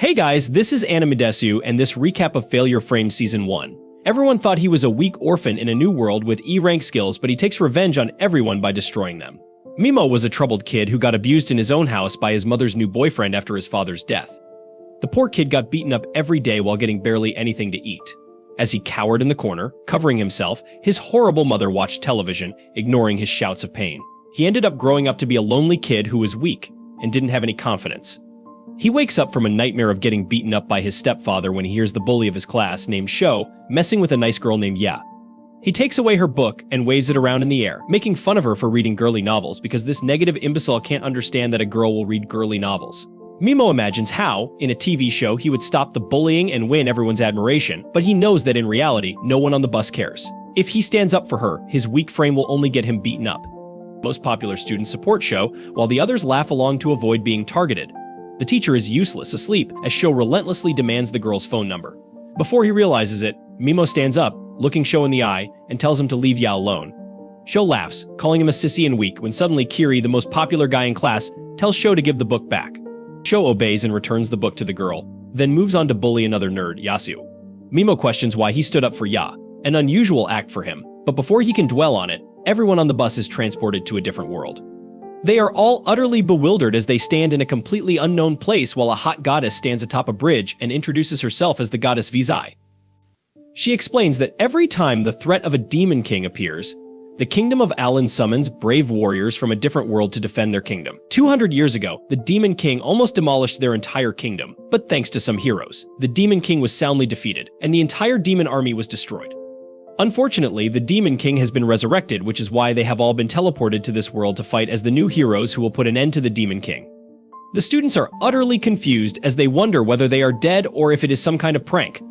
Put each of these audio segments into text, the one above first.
Hey guys, this is Animedesu and this recap of Failure Frame Season 1. Everyone thought he was a weak orphan in a new world with E-rank skills, but he takes revenge on everyone by destroying them. Mimo was a troubled kid who got abused in his own house by his mother's new boyfriend after his father's death. The poor kid got beaten up every day while getting barely anything to eat. As he cowered in the corner, covering himself, his horrible mother watched television, ignoring his shouts of pain. He ended up growing up to be a lonely kid who was weak and didn't have any confidence. He wakes up from a nightmare of getting beaten up by his stepfather when he hears the bully of his class, named Sho, messing with a nice girl named Ya. He takes away her book and waves it around in the air, making fun of her for reading girly novels because this negative imbecile can't understand that a girl will read girly novels. Mimo imagines how, in a TV show, he would stop the bullying and win everyone's admiration, but he knows that in reality, no one on the bus cares. If he stands up for her, his weak frame will only get him beaten up. Most popular students support Sho, while the others laugh along to avoid being targeted. The teacher is useless, asleep, as Sho relentlessly demands the girl's phone number. Before he realizes it, Mimo stands up, looking Sho in the eye, and tells him to leave Ya alone. Sho laughs, calling him a sissy and weak, when suddenly Kiri, the most popular guy in class, tells Sho to give the book back. Sho obeys and returns the book to the girl, then moves on to bully another nerd, Yasu. Mimo questions why he stood up for Ya, an unusual act for him, but before he can dwell on it, everyone on the bus is transported to a different world. They are all utterly bewildered as they stand in a completely unknown place while a hot goddess stands atop a bridge and introduces herself as the goddess Vizai. She explains that every time the threat of a demon king appears, the kingdom of Alan summons brave warriors from a different world to defend their kingdom. 200 years ago, the demon king almost demolished their entire kingdom, but thanks to some heroes, the demon king was soundly defeated, and the entire demon army was destroyed. Unfortunately, the Demon King has been resurrected, which is why they have all been teleported to this world to fight as the new heroes who will put an end to the Demon King. The students are utterly confused as they wonder whether they are dead or if it is some kind of prank.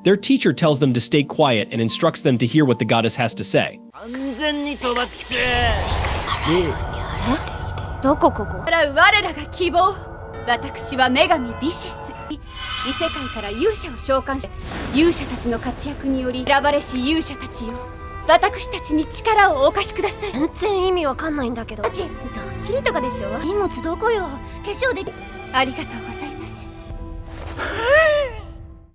Their teacher tells them to stay quiet and instructs them to hear what the goddess has to say.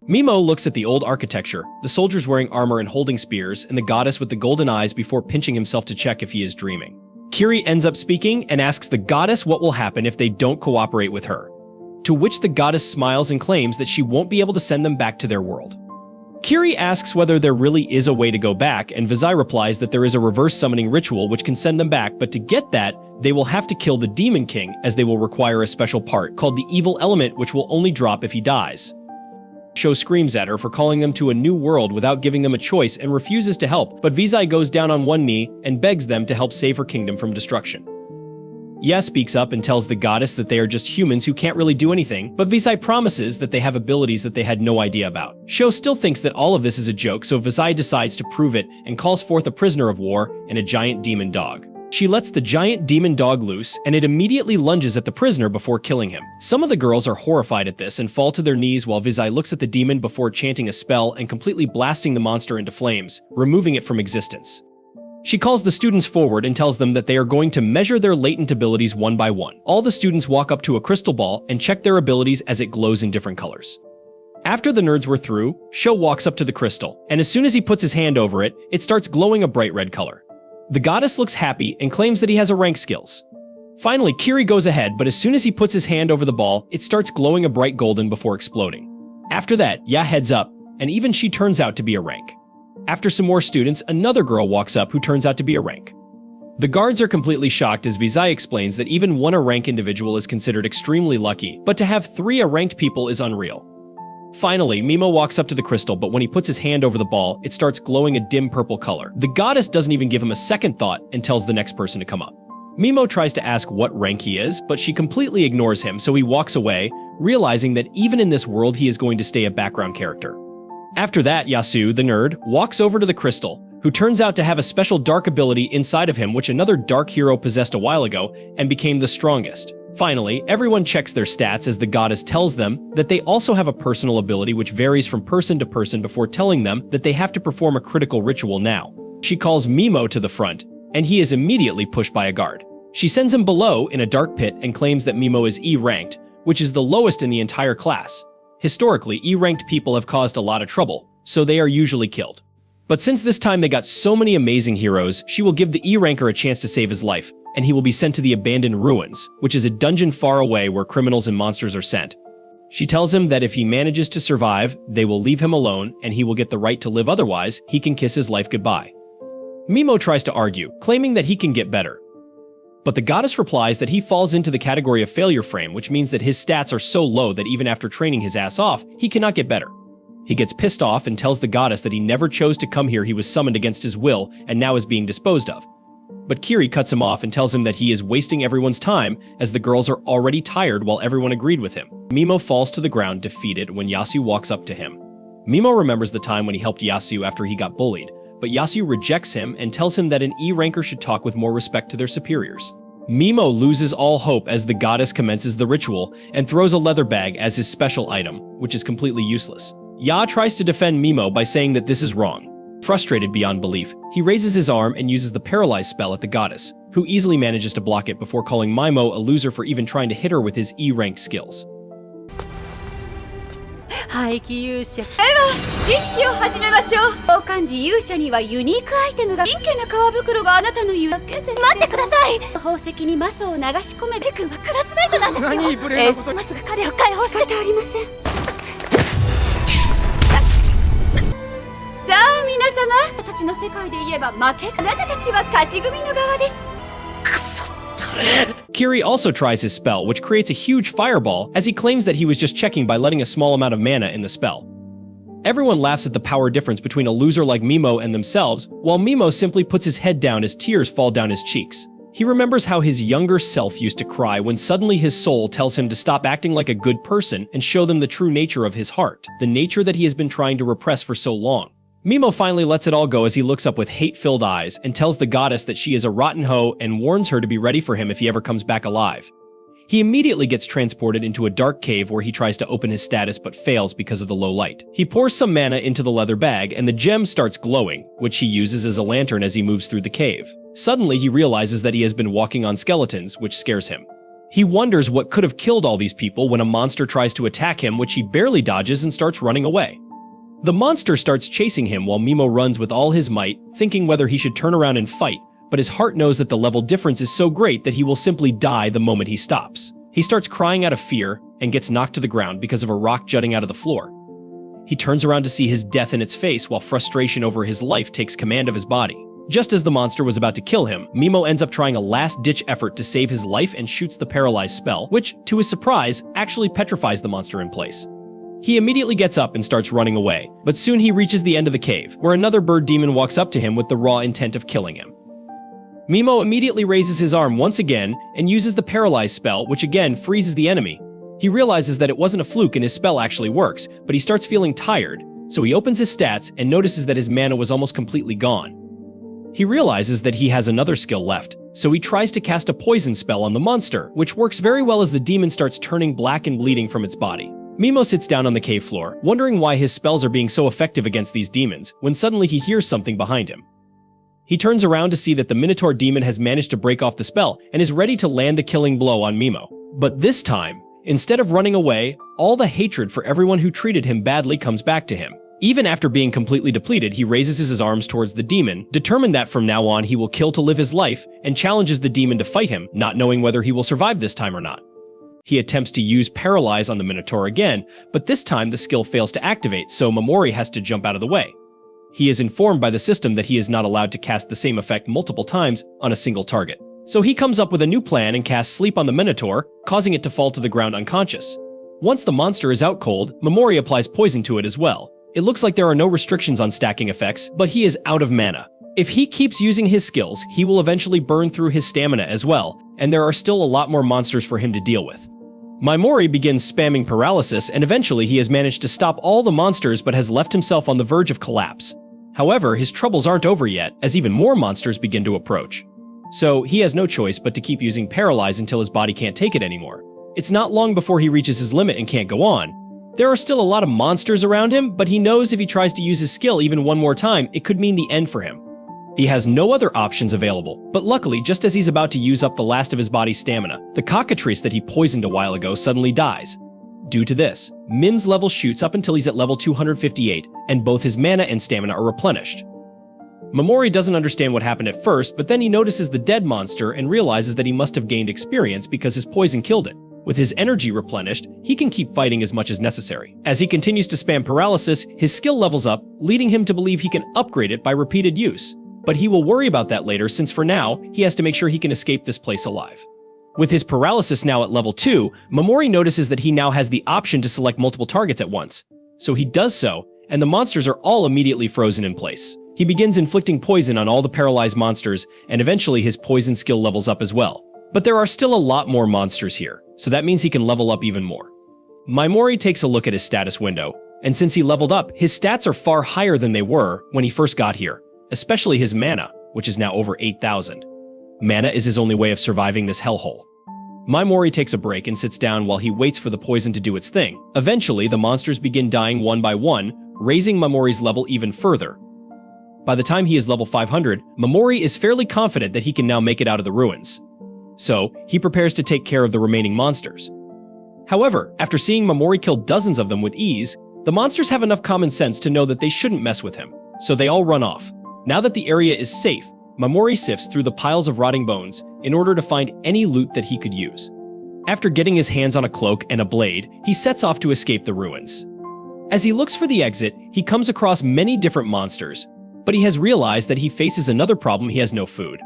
Mimo looks at the old architecture, the soldiers wearing armor and holding spears, and the goddess with the golden eyes before pinching himself to check if he is dreaming. Kiri ends up speaking and asks the goddess what will happen if they don't cooperate with her, to which the goddess smiles and claims that she won't be able to send them back to their world. Kiri asks whether there really is a way to go back, and Vizai replies that there is a reverse summoning ritual which can send them back, but to get that, they will have to kill the Demon King, as they will require a special part called the Evil Element, which will only drop if he dies. Sho screams at her for calling them to a new world without giving them a choice and refuses to help, but Vizai goes down on one knee and begs them to help save her kingdom from destruction. Ya speaks up and tells the goddess that they are just humans who can't really do anything, but Vizai promises that they have abilities that they had no idea about. Sho still thinks that all of this is a joke, so Vizai decides to prove it and calls forth a prisoner of war and a giant demon dog. She lets the giant demon dog loose, and it immediately lunges at the prisoner before killing him. Some of the girls are horrified at this and fall to their knees while Vizai looks at the demon before chanting a spell and completely blasting the monster into flames, removing it from existence. She calls the students forward and tells them that they are going to measure their latent abilities one by one. All the students walk up to a crystal ball and check their abilities as it glows in different colors. After the nerds were through, Sho walks up to the crystal, and as soon as he puts his hand over it, it starts glowing a bright red color. The goddess looks happy and claims that he has a rank skills. Finally, Kiri goes ahead, but as soon as he puts his hand over the ball, it starts glowing a bright golden before exploding. After that, Ya heads up, and even she turns out to be a rank. After some more students, another girl walks up who turns out to be a rank. The guards are completely shocked as Vizai explains that even one A-rank individual is considered extremely lucky, but to have 3 A-ranked people is unreal. Finally, Mimo walks up to the crystal, but when he puts his hand over the ball, it starts glowing a dim purple color. The goddess doesn't even give him a second thought and tells the next person to come up. Mimo tries to ask what rank he is, but she completely ignores him, so he walks away, realizing that even in this world he is going to stay a background character. After that, Yasu, the nerd, walks over to the crystal, who turns out to have a special dark ability inside of him which another dark hero possessed a while ago and became the strongest. Finally, everyone checks their stats as the goddess tells them that they also have a personal ability which varies from person to person before telling them that they have to perform a critical ritual now. She calls Mimo to the front, and he is immediately pushed by a guard. She sends him below in a dark pit and claims that Mimo is E-ranked, which is the lowest in the entire class. Historically, E-ranked people have caused a lot of trouble, so they are usually killed. But since this time they got so many amazing heroes, she will give the E-ranker a chance to save his life, and he will be sent to the Abandoned Ruins, which is a dungeon far away where criminals and monsters are sent. She tells him that if he manages to survive, they will leave him alone and he will get the right to live, otherwise he can kiss his life goodbye. Mimo tries to argue, claiming that he can get better. But the goddess replies that he falls into the category of failure frame, which means that his stats are so low that even after training his ass off, he cannot get better. He gets pissed off and tells the goddess that he never chose to come here, he was summoned against his will and now is being disposed of. But Kiri cuts him off and tells him that he is wasting everyone's time as the girls are already tired while everyone agreed with him. Mimo falls to the ground defeated when Yasu walks up to him. Mimo remembers the time when he helped Yasu after he got bullied, but Yasu rejects him and tells him that an E-ranker should talk with more respect to their superiors. Mimo loses all hope as the goddess commences the ritual and throws a leather bag as his special item, which is completely useless. Ya tries to defend Mimo by saying that this is wrong. Frustrated beyond belief, he raises his arm and uses the paralyze spell at the goddess, who easily manages to block it before calling Mimo a loser for even trying to hit her with his E-rank skills. 廃棄勇者。では、儀式を始めましょう。交換時勇者にはユニークアイテムが、真剣な革袋があなたの言うだけです。待ってください。宝石にマスを流し込め。レ君はクラスメイトなんですよ。何無礼なこと。ますが彼を解放して。仕方ありません。さあ皆様、たちの世界で言えば負け。あなたたちは勝ち組の側です。くそったれ。Kiri also tries his spell, which creates a huge fireball, as he claims that he was just checking by letting a small amount of mana in the spell. Everyone laughs at the power difference between a loser like Mimo and themselves, while Mimo simply puts his head down as tears fall down his cheeks. He remembers how his younger self used to cry when suddenly his soul tells him to stop acting like a good person and show them the true nature of his heart, the nature that he has been trying to repress for so long. Mimo finally lets it all go as he looks up with hate-filled eyes and tells the goddess that she is a rotten hoe and warns her to be ready for him if he ever comes back alive. He immediately gets transported into a dark cave where he tries to open his status but fails because of the low light. He pours some mana into the leather bag and the gem starts glowing, which he uses as a lantern as he moves through the cave. Suddenly he realizes that he has been walking on skeletons, which scares him. He wonders what could have killed all these people when a monster tries to attack him, which he barely dodges and starts running away. The monster starts chasing him while Mimo runs with all his might, thinking whether he should turn around and fight, but his heart knows that the level difference is so great that he will simply die the moment he stops. He starts crying out of fear and gets knocked to the ground because of a rock jutting out of the floor. He turns around to see his death in its face while frustration over his life takes command of his body. Just as the monster was about to kill him, Mimo ends up trying a last-ditch effort to save his life and shoots the paralyze spell, which, to his surprise, actually petrifies the monster in place. He immediately gets up and starts running away, but soon he reaches the end of the cave, where another bird demon walks up to him with the raw intent of killing him. Mimo immediately raises his arm once again and uses the paralyze spell, which again freezes the enemy. He realizes that it wasn't a fluke and his spell actually works, but he starts feeling tired, so he opens his stats and notices that his mana was almost completely gone. He realizes that he has another skill left, so he tries to cast a poison spell on the monster, which works very well as the demon starts turning black and bleeding from its body. Mimo sits down on the cave floor, wondering why his spells are being so effective against these demons, when suddenly he hears something behind him. He turns around to see that the Minotaur demon has managed to break off the spell and is ready to land the killing blow on Mimo. But this time, instead of running away, all the hatred for everyone who treated him badly comes back to him. Even after being completely depleted, he raises his arms towards the demon, determined that from now on he will kill to live his life, and challenges the demon to fight him, not knowing whether he will survive this time or not. He attempts to use Paralyze on the Minotaur again, but this time the skill fails to activate, so Momori has to jump out of the way. He is informed by the system that he is not allowed to cast the same effect multiple times on a single target. So he comes up with a new plan and casts Sleep on the Minotaur, causing it to fall to the ground unconscious. Once the monster is out cold, Momori applies poison to it as well. It looks like there are no restrictions on stacking effects, but he is out of mana. If he keeps using his skills, he will eventually burn through his stamina as well, and there are still a lot more monsters for him to deal with. Momori begins spamming paralysis, and eventually he has managed to stop all the monsters but has left himself on the verge of collapse. However, his troubles aren't over yet, as even more monsters begin to approach. So he has no choice but to keep using Paralyze until his body can't take it anymore. It's not long before he reaches his limit and can't go on. There are still a lot of monsters around him, but he knows if he tries to use his skill even one more time, it could mean the end for him. He has no other options available, but luckily, just as he's about to use up the last of his body's stamina, the cockatrice that he poisoned a while ago suddenly dies. Due to this, Min's level shoots up until he's at level 258, and both his mana and stamina are replenished. Mamori doesn't understand what happened at first, but then he notices the dead monster and realizes that he must have gained experience because his poison killed it. With his energy replenished, he can keep fighting as much as necessary. As he continues to spam paralysis, his skill levels up, leading him to believe he can upgrade it by repeated use. But he will worry about that later, since for now, he has to make sure he can escape this place alive. With his paralysis now at level 2, Mamori notices that he now has the option to select multiple targets at once. So he does so, and the monsters are all immediately frozen in place. He begins inflicting poison on all the paralyzed monsters, and eventually his poison skill levels up as well. But there are still a lot more monsters here, so that means he can level up even more. Mamori takes a look at his status window, and since he leveled up, his stats are far higher than they were when he first got here, especially his mana, which is now over 8,000. Mana is his only way of surviving this hellhole. Mamori takes a break and sits down while he waits for the poison to do its thing. Eventually, the monsters begin dying one by one, raising Mamori's level even further. By the time he is level 500, Mamori is fairly confident that he can now make it out of the ruins. So, he prepares to take care of the remaining monsters. However, after seeing Mamori kill dozens of them with ease, the monsters have enough common sense to know that they shouldn't mess with him, so they all run off. Now that the area is safe, Mamori sifts through the piles of rotting bones in order to find any loot that he could use. After getting his hands on a cloak and a blade, he sets off to escape the ruins. As he looks for the exit, he comes across many different monsters, but he has realized that he faces another problem: he has no food.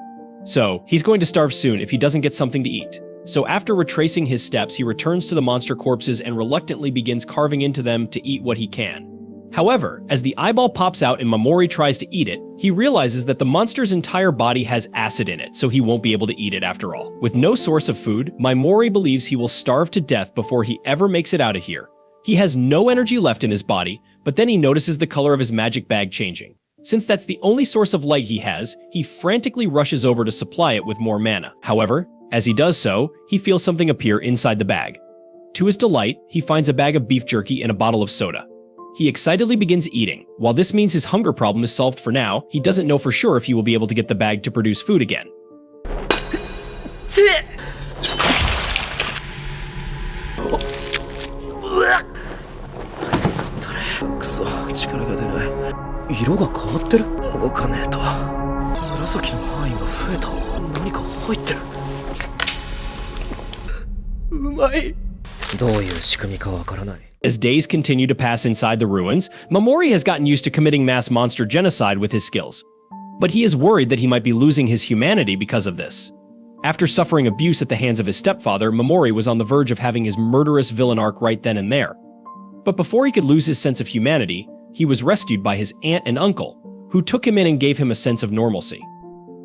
So, he's going to starve soon if he doesn't get something to eat. So after retracing his steps, he returns to the monster corpses and reluctantly begins carving into them to eat what he can. However, as the eyeball pops out and Mamori tries to eat it, he realizes that the monster's entire body has acid in it, so he won't be able to eat it after all. With no source of food, Mamori believes he will starve to death before he ever makes it out of here. He has no energy left in his body, but then he notices the color of his magic bag changing. Since that's the only source of light he has, he frantically rushes over to supply it with more mana. However, as he does so, he feels something appear inside the bag. To his delight, he finds a bag of beef jerky and a bottle of soda. He excitedly begins eating. While this means his hunger problem is solved for now, he doesn't know for sure if he will be able to get the bag to produce food again. As days continue to pass inside the ruins, Mamori has gotten used to committing mass monster genocide with his skills. But he is worried that he might be losing his humanity because of this. After suffering abuse at the hands of his stepfather, Mamori was on the verge of having his murderous villain arc right then and there. But before he could lose his sense of humanity, he was rescued by his aunt and uncle, who took him in and gave him a sense of normalcy.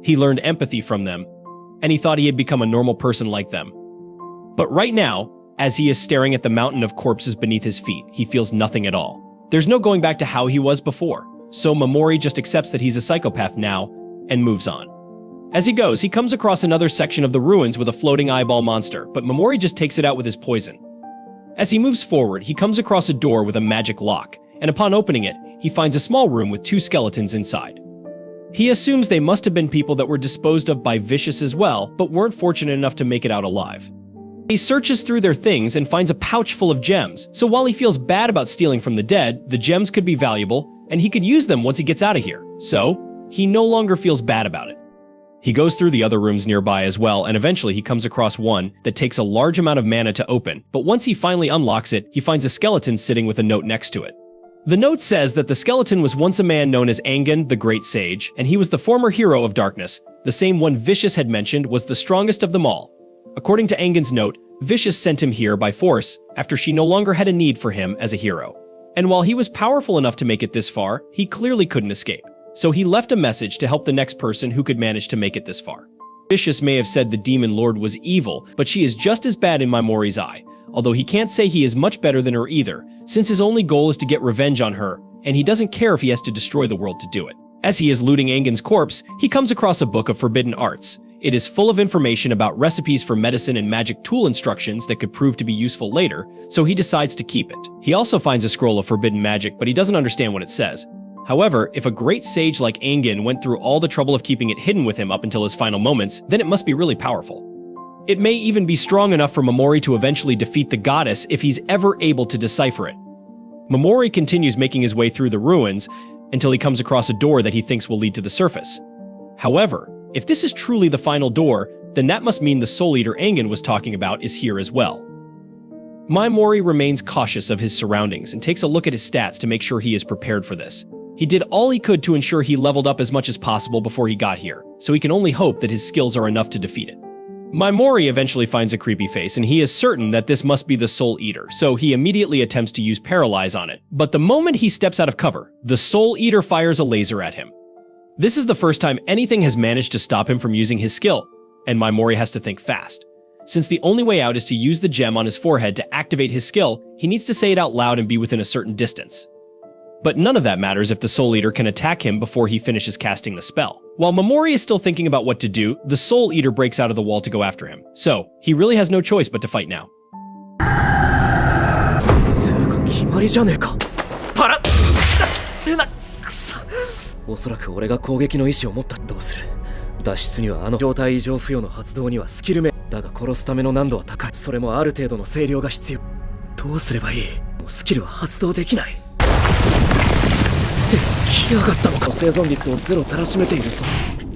He learned empathy from them, and he thought he had become a normal person like them. But right now, as he is staring at the mountain of corpses beneath his feet, he feels nothing at all. There's no going back to how he was before, so Mamori just accepts that he's a psychopath now and moves on. As he goes, he comes across another section of the ruins with a floating eyeball monster, but Mamori just takes it out with his poison. As he moves forward, he comes across a door with a magic lock, and upon opening it, he finds a small room with 2 skeletons inside. He assumes they must have been people that were disposed of by Vicious as well, but weren't fortunate enough to make it out alive. He searches through their things and finds a pouch full of gems, so while he feels bad about stealing from the dead, the gems could be valuable, and he could use them once he gets out of here, so he no longer feels bad about it. He goes through the other rooms nearby as well, and eventually he comes across one that takes a large amount of mana to open, but once he finally unlocks it, he finds a skeleton sitting with a note next to it. The note says that the skeleton was once a man known as Angan, the Great Sage, and he was the former hero of darkness. The same one Vicious had mentioned was the strongest of them all. According to Angan's note, Vicious sent him here by force after she no longer had a need for him as a hero. And while he was powerful enough to make it this far, he clearly couldn't escape. So he left a message to help the next person who could manage to make it this far. Vicious may have said the Demon Lord was evil, but she is just as bad in Mamori's eye, although he can't say he is much better than her either, since his only goal is to get revenge on her, and he doesn't care if he has to destroy the world to do it. As he is looting Angan's corpse, he comes across a book of forbidden arts. It is full of information about recipes for medicine and magic tool instructions that could prove to be useful later, so he decides to keep it. He also finds a scroll of forbidden magic, but he doesn't understand what it says. However, if a great sage like Angen went through all the trouble of keeping it hidden with him up until his final moments, then it must be really powerful. It may even be strong enough for Momori to eventually defeat the goddess if he's ever able to decipher it. Momori continues making his way through the ruins until he comes across a door that he thinks will lead to the surface. However, if this is truly the final door, then that must mean the Soul Eater Angen was talking about is here as well. Momori remains cautious of his surroundings and takes a look at his stats to make sure he is prepared for this. He did all he could to ensure he leveled up as much as possible before he got here, so he can only hope that his skills are enough to defeat it. Momori eventually finds a creepy face, and he is certain that this must be the Soul Eater, so he immediately attempts to use Paralyze on it. But the moment he steps out of cover, the Soul Eater fires a laser at him. This is the first time anything has managed to stop him from using his skill, and Momori has to think fast. Since the only way out is to use the gem on his forehead to activate his skill, he needs to say it out loud and be within a certain distance. But none of that matters if the Soul Eater can attack him before he finishes casting the spell. While Momori is still thinking about what to do, the Soul Eater breaks out of the wall to go after him. So, he really has no choice but to fight now. おそらく俺が攻撃の意思を持った。どうする？脱出にはあの状態異常付与の発動にはスキル目だが殺すための難度は高い。それもある程度の声量が必要。どうすればいい？もうスキルは発動できない。って来やがったのか。生存率をゼロたらしめているぞ。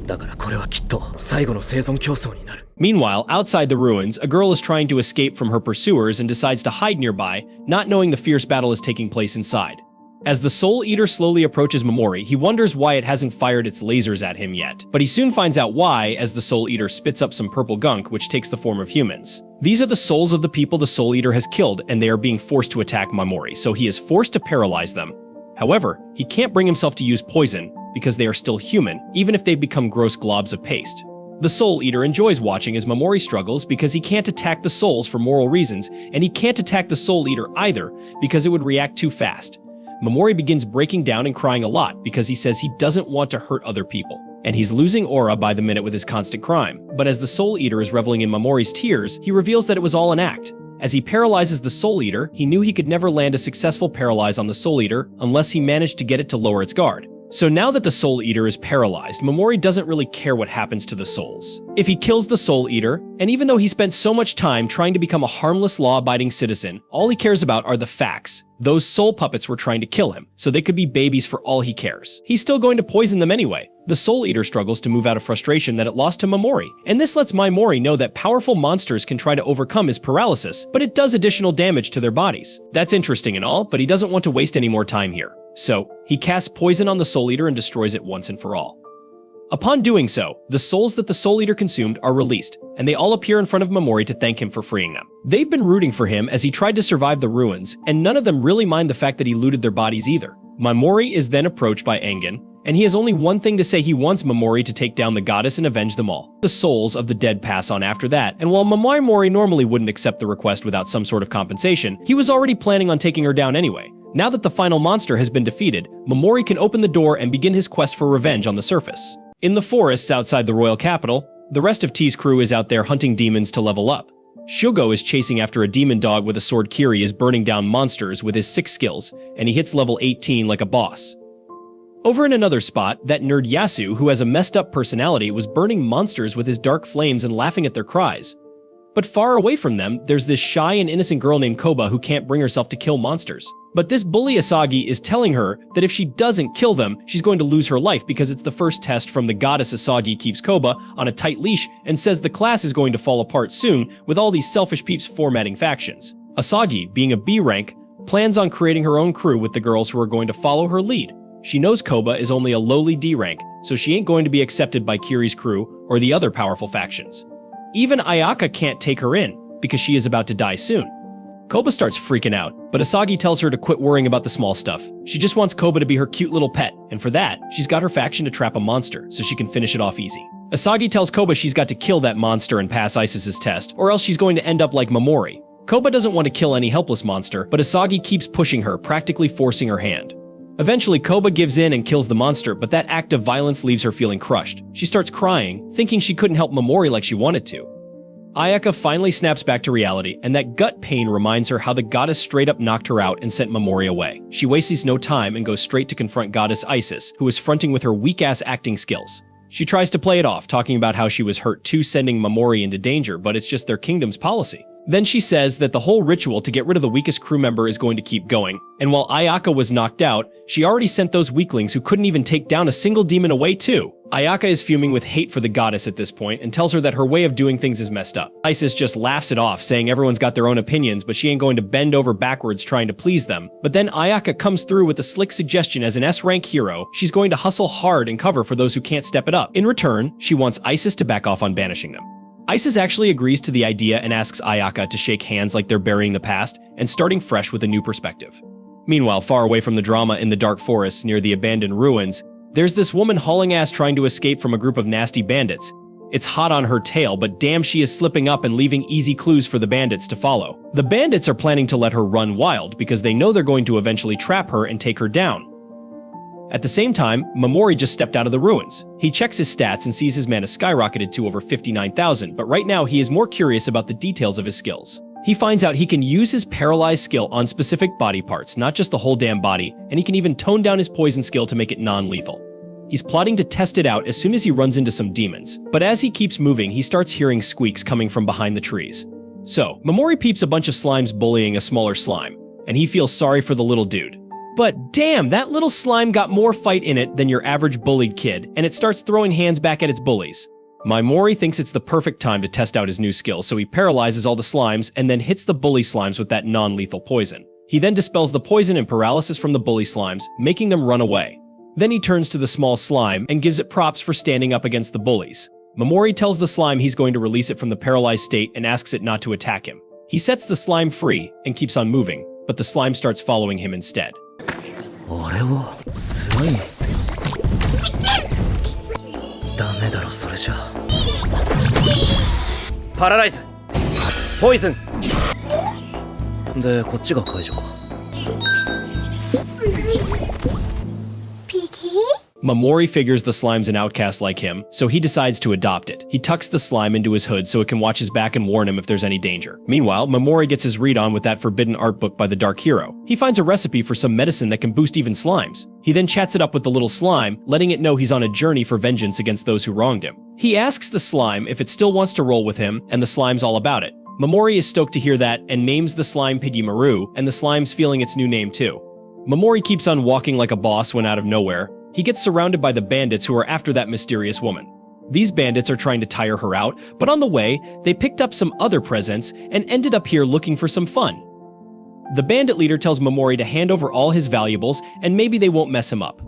だからこれはきっと最後の生存競争になる。Meanwhile, outside the ruins, a girl is trying to escape from her pursuers and decides to hide nearby, not knowing the fierce battle is taking place inside. As the Soul Eater slowly approaches Momori, he wonders why it hasn't fired its lasers at him yet. But he soon finds out why as the Soul Eater spits up some purple gunk which takes the form of humans. These are the souls of the people the Soul Eater has killed, and they are being forced to attack Momori, so he is forced to paralyze them. However, he can't bring himself to use poison because they are still human, even if they've become gross globs of paste. The Soul Eater enjoys watching as Momori struggles because he can't attack the souls for moral reasons, and he can't attack the Soul Eater either because it would react too fast. Momori begins breaking down and crying a lot because he says he doesn't want to hurt other people, and he's losing aura by the minute with his constant crime. But as the Soul Eater is reveling in Momori's tears, he reveals that it was all an act. As he paralyzes the Soul Eater, he knew he could never land a successful paralyze on the Soul Eater unless he managed to get it to lower its guard. So now that the Soul Eater is paralyzed, Momori doesn't really care what happens to the souls. If he kills the Soul Eater, and even though he spent so much time trying to become a harmless, law-abiding citizen, all he cares about are the facts. Those soul puppets were trying to kill him, so they could be babies for all he cares. He's still going to poison them anyway. The Soul Eater struggles to move out of frustration that it lost to Momori, and this lets Momori know that powerful monsters can try to overcome his paralysis, but it does additional damage to their bodies. That's interesting and all, but he doesn't want to waste any more time here. So, he casts poison on the Soul Eater and destroys it once and for all. Upon doing so, the souls that the Soul Eater consumed are released, and they all appear in front of Momori to thank him for freeing them. They've been rooting for him as he tried to survive the ruins, and none of them really mind the fact that he looted their bodies either. Momori is then approached by Angen, and he has only one thing to say: he wants Momori to take down the goddess and avenge them all. The souls of the dead pass on after that, and while Momori normally wouldn't accept the request without some sort of compensation, he was already planning on taking her down anyway. Now that the final monster has been defeated, Momori can open the door and begin his quest for revenge on the surface. In the forests outside the royal capital, the rest of T's crew is out there hunting demons to level up. Shugo is chasing after a demon dog with a sword. Kiri is burning down monsters with his 6 skills, and he hits level 18 like a boss. Over in another spot, that nerd Yasu, who has a messed up personality, was burning monsters with his dark flames and laughing at their cries. But far away from them, there's this shy and innocent girl named Koba who can't bring herself to kill monsters. But this bully Asagi is telling her that if she doesn't kill them, she's going to lose her life because it's the first test from the goddess. Asagi keeps Koba on a tight leash and says the class is going to fall apart soon with all these selfish peeps formatting factions. Asagi, being a B rank, plans on creating her own crew with the girls who are going to follow her lead. She knows Koba is only a lowly D rank, so she ain't going to be accepted by Kiri's crew or the other powerful factions. Even Ayaka can't take her in, because she is about to die soon. Koba starts freaking out, but Asagi tells her to quit worrying about the small stuff. She just wants Koba to be her cute little pet, and for that, she's got her faction to trap a monster, so she can finish it off easy. Asagi tells Koba she's got to kill that monster and pass Isis's test, or else she's going to end up like Momori. Koba doesn't want to kill any helpless monster, but Asagi keeps pushing her, practically forcing her hand. Eventually, Koba gives in and kills the monster, but that act of violence leaves her feeling crushed. She starts crying, thinking she couldn't help Momori like she wanted to. Ayaka finally snaps back to reality, and that gut pain reminds her how the goddess straight up knocked her out and sent Momori away. She wastes no time and goes straight to confront goddess Isis, who is fronting with her weak-ass acting skills. She tries to play it off, talking about how she was hurt too, sending Momori into danger, but it's just their kingdom's policy. Then she says that the whole ritual to get rid of the weakest crew member is going to keep going, and while Ayaka was knocked out, she already sent those weaklings who couldn't even take down a single demon away too. Ayaka is fuming with hate for the goddess at this point and tells her that her way of doing things is messed up. Isis just laughs it off, saying everyone's got their own opinions, but she ain't going to bend over backwards trying to please them. But then Ayaka comes through with a slick suggestion. As an S-rank hero, she's going to hustle hard and cover for those who can't step it up. In return, she wants Isis to back off on banishing them. Isis actually agrees to the idea and asks Ayaka to shake hands like they're burying the past and starting fresh with a new perspective. Meanwhile, far away from the drama in the dark forests near the abandoned ruins, there's this woman hauling ass trying to escape from a group of nasty bandits. It's hot on her tail, but damn, she is slipping up and leaving easy clues for the bandits to follow. The bandits are planning to let her run wild because they know they're going to eventually trap her and take her down. At the same time, Momori just stepped out of the ruins. He checks his stats and sees his mana skyrocketed to over 59,000, but right now he is more curious about the details of his skills. He finds out he can use his paralyzed skill on specific body parts, not just the whole damn body, and he can even tone down his poison skill to make it non-lethal. He's plotting to test it out as soon as he runs into some demons, but as he keeps moving, he starts hearing squeaks coming from behind the trees. So, Momori peeps a bunch of slimes bullying a smaller slime, and he feels sorry for the little dude. But damn, that little slime got more fight in it than your average bullied kid, and it starts throwing hands back at its bullies. Momori thinks it's the perfect time to test out his new skill, so he paralyzes all the slimes and then hits the bully slimes with that non-lethal poison. He then dispels the poison and paralysis from the bully slimes, making them run away. Then he turns to the small slime and gives it props for standing up against the bullies. Momori tells the slime he's going to release it from the paralyzed state and asks it not to attack him. He sets the slime free and keeps on moving, but the slime starts following him instead. 俺をスライムってやつか。ダメだろそれじゃ。パラライズ、ポイズン。でこっちが解除か。Momori figures the slime's an outcast like him, so he decides to adopt it. He tucks the slime into his hood so it can watch his back and warn him if there's any danger. Meanwhile, Momori gets his read on with that forbidden art book by the Dark Hero. He finds a recipe for some medicine that can boost even slimes. He then chats it up with the little slime, letting it know he's on a journey for vengeance against those who wronged him. He asks the slime if it still wants to roll with him, and the slime's all about it. Momori is stoked to hear that and names the slime Piggy Maru, and the slime's feeling its new name too. Momori keeps on walking like a boss when out of nowhere. He gets surrounded by the bandits who are after that mysterious woman. These bandits are trying to tire her out, but on the way, they picked up some other presents and ended up here looking for some fun. The bandit leader tells Momori to hand over all his valuables and maybe they won't mess him up.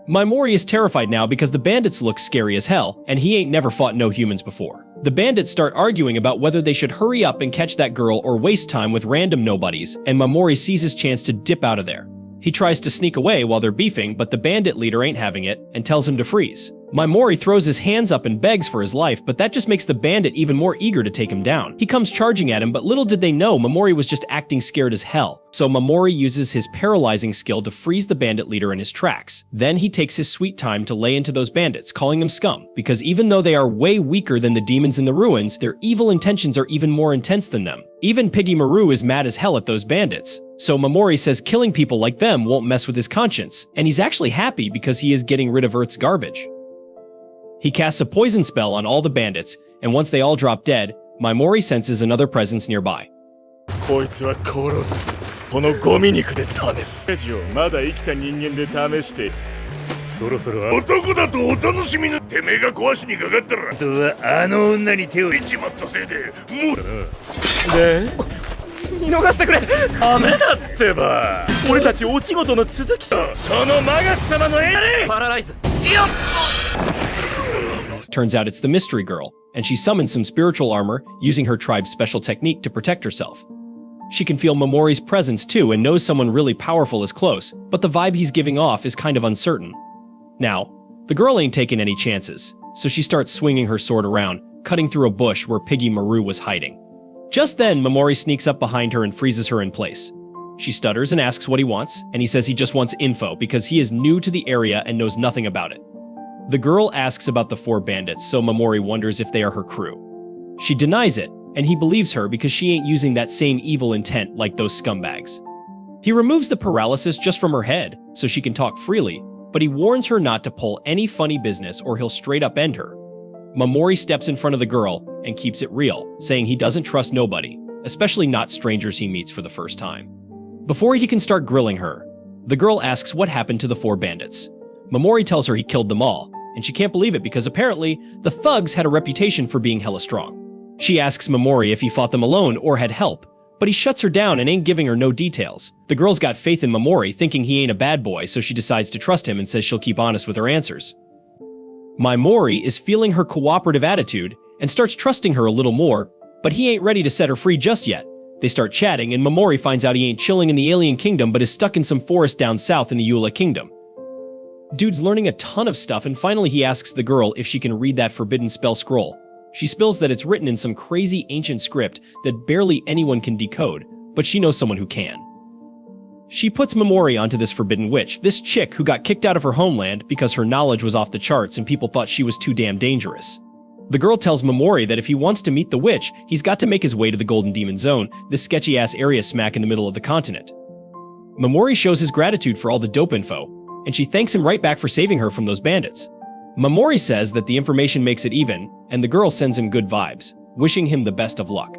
Momori is terrified now because the bandits look scary as hell, and he ain't never fought no humans before. The bandits start arguing about whether they should hurry up and catch that girl or waste time with random nobodies, and Momori sees his chance to dip out of there. He tries to sneak away while they're beefing, but the bandit leader ain't having it and tells him to freeze. Momori throws his hands up and begs for his life, but that just makes the bandit even more eager to take him down. He comes charging at him, but little did they know Momori was just acting scared as hell. So Momori uses his paralyzing skill to freeze the bandit leader in his tracks. Then he takes his sweet time to lay into those bandits, calling them scum, because even though they are way weaker than the demons in the ruins, their evil intentions are even more intense than them. Even Piggy Maru is mad as hell at those bandits. So Momori says killing people like them won't mess with his conscience, and he's actually happy because he is getting rid of Earth's garbage. He casts a poison spell on all the bandits, and once they all drop dead, Momori senses another presence nearby. こいつは殺す。このゴミ肉で試す。まだ生きた人間で試して。そろそろ男だとお楽しみのてめえが壊しにかかったら。あとはあの女に手を入れちまったせいでもう。で見逃してくれ。ダメだってば。俺たちお仕事の続きさ。そのマガス様のエアパラライズ。よっ。 Turns out it's the mystery girl, and she summons some spiritual armor using her tribe's special technique to protect herself. She can feel Momori's presence too and knows someone really powerful is close, but the vibe he's giving off is kind of uncertain. Now, the girl ain't taking any chances, so she starts swinging her sword around, cutting through a bush where Piggy Maru was hiding. Just then, Momori sneaks up behind her and freezes her in place. She stutters and asks what he wants, and he says he just wants info because he is new to the area and knows nothing about it. The girl asks about the 4 bandits, so Momori wonders if they are her crew. She denies it, and he believes her because she ain't using that same evil intent like those scumbags. He removes the paralysis just from her head so she can talk freely, but he warns her not to pull any funny business or he'll straight up end her. Mamori steps in front of the girl and keeps it real, saying he doesn't trust nobody, especially not strangers he meets for the first time. Before he can start grilling her, the girl asks what happened to the 4 bandits. Mamori tells her he killed them all, and she can't believe it because apparently the thugs had a reputation for being hella strong. She asks Mamori if he fought them alone or had help, but he shuts her down and ain't giving her no details. The girl's got faith in Mamori, thinking he ain't a bad boy, so she decides to trust him and says she'll keep honest with her answers. Mamori is feeling her cooperative attitude and starts trusting her a little more, but he ain't ready to set her free just yet. They start chatting and Mamori finds out he ain't chilling in the alien kingdom but is stuck in some forest down south in the Eula kingdom. Dude's learning a ton of stuff and finally he asks the girl if she can read that forbidden spell scroll. She spills that it's written in some crazy ancient script that barely anyone can decode, but she knows someone who can. She puts Mamori onto this forbidden witch, this chick who got kicked out of her homeland because her knowledge was off the charts and people thought she was too damn dangerous. The girl tells Mamori that if he wants to meet the witch, he's got to make his way to the Golden Demon Zone, this sketchy-ass area smack in the middle of the continent. Mamori shows his gratitude for all the dope info, and she thanks him right back for saving her from those bandits. Mamori says that the information makes it even, and the girl sends him good vibes, wishing him the best of luck.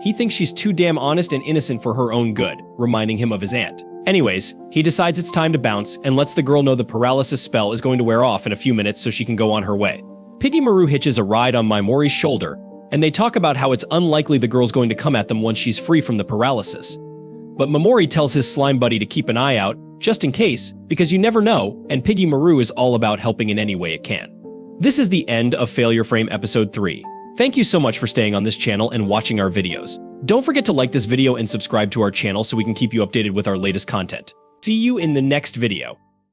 He thinks she's too damn honest and innocent for her own good, reminding him of his aunt. Anyways, he decides it's time to bounce and lets the girl know the paralysis spell is going to wear off in a few minutes so she can go on her way. Piggy Maru hitches a ride on Mamori's shoulder, and they talk about how it's unlikely the girl's going to come at them once she's free from the paralysis. But Mamori tells his slime buddy to keep an eye out, just in case, because you never know, and Piggy Maru is all about helping in any way it can. This is the end of Failure Frame Episode 3. Thank you so much for staying on this channel and watching our videos. Don't forget to like this video and subscribe to our channel so we can keep you updated with our latest content. See you in the next video.